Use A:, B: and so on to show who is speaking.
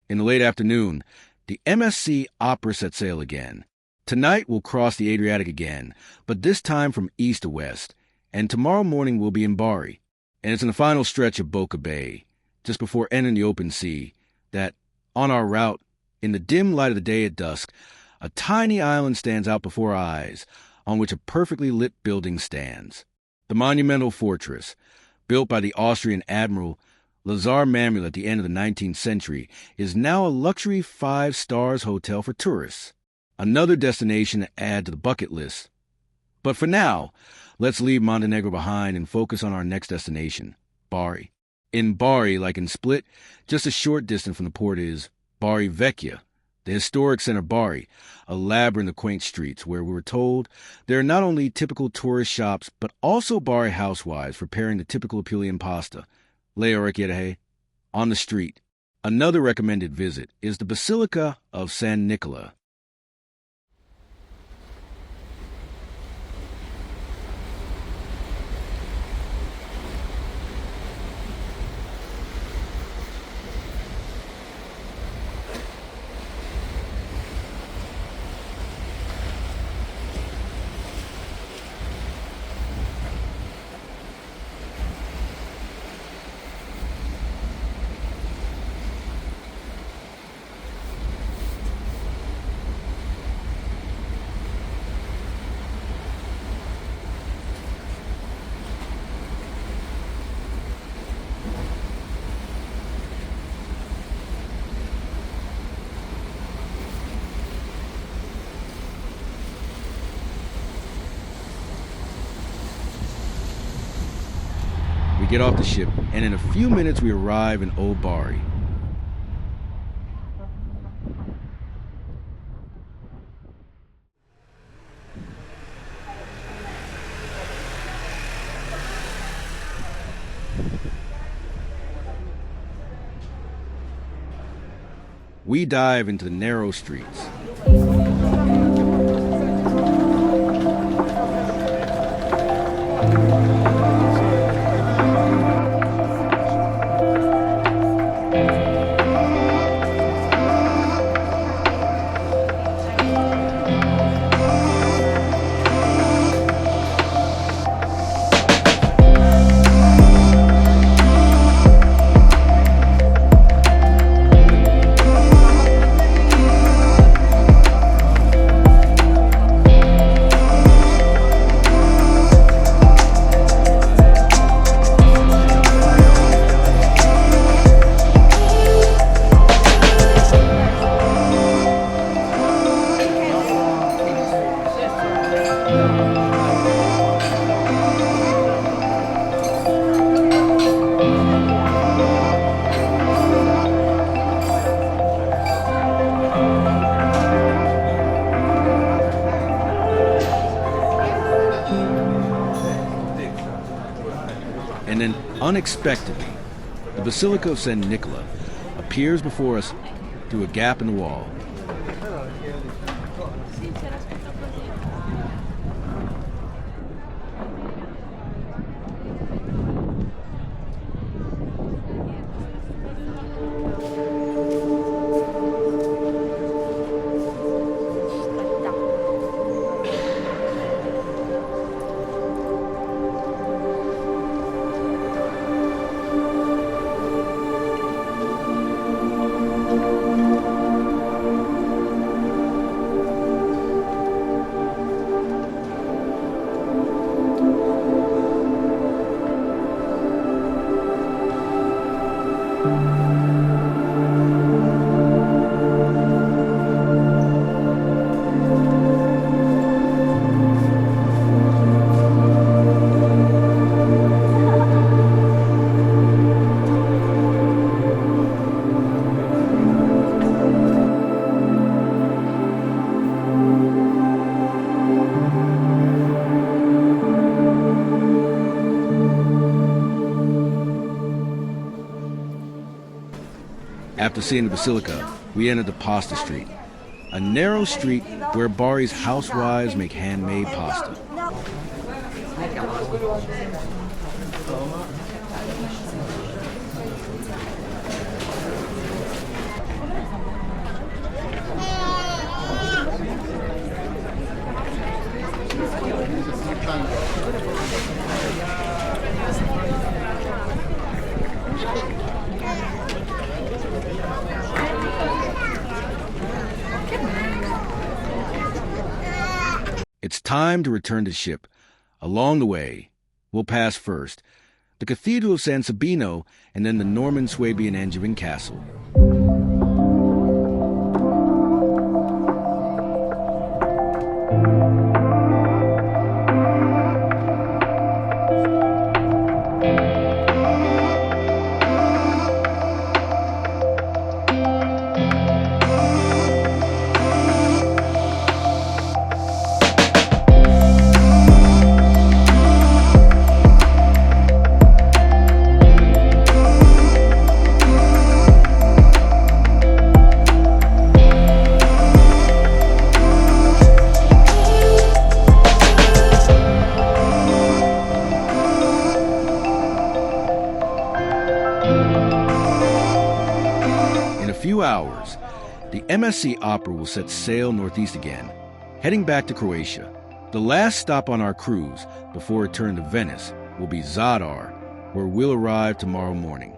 A: In the late afternoon, the MSC Opera set sail again. Tonight we'll cross the Adriatic again, but this time from east to west, and tomorrow morning we'll be in Bari. And it's in the final stretch of Boca Bay, just before entering the open sea, that, on our route, in the dim light of the day at dusk, a tiny island stands out before our eyes, on which a perfectly lit building stands. The monumental fortress, built by the Austrian admiral Lazar Mamula at the end of the 19th century, is now a luxury 5-stars hotel for tourists. Another destination to add to the bucket list. But for now, let's leave Montenegro behind and focus on our next destination, Bari. In Bari, like in Split, just a short distance from the port is Bari Vecchia, the historic center of Bari, a labyrinth of quaint streets where we were told there are not only typical tourist shops, but also Bari housewives preparing the typical Apulian pasta, le orecchiette, on the street. Another recommended visit is the Basilica of San Nicola. We get off the ship, and in a few minutes we arrive in Old Bari. We dive into the narrow streets. And then, unexpectedly, the Basilica of San Nicola appears before us through a gap in the wall. After seeing the Basilica, we entered the Pasta Street, a narrow street where Bari's housewives make handmade pasta. time to return to ship. Along the way, we'll pass first the Cathedral of San Sabino and then the Norman Swabian Angevin Castle. Hours, the MSC Opera will set sail northeast again, heading back to Croatia. The last stop on our cruise before return to Venice will be Zadar, where we'll arrive tomorrow morning.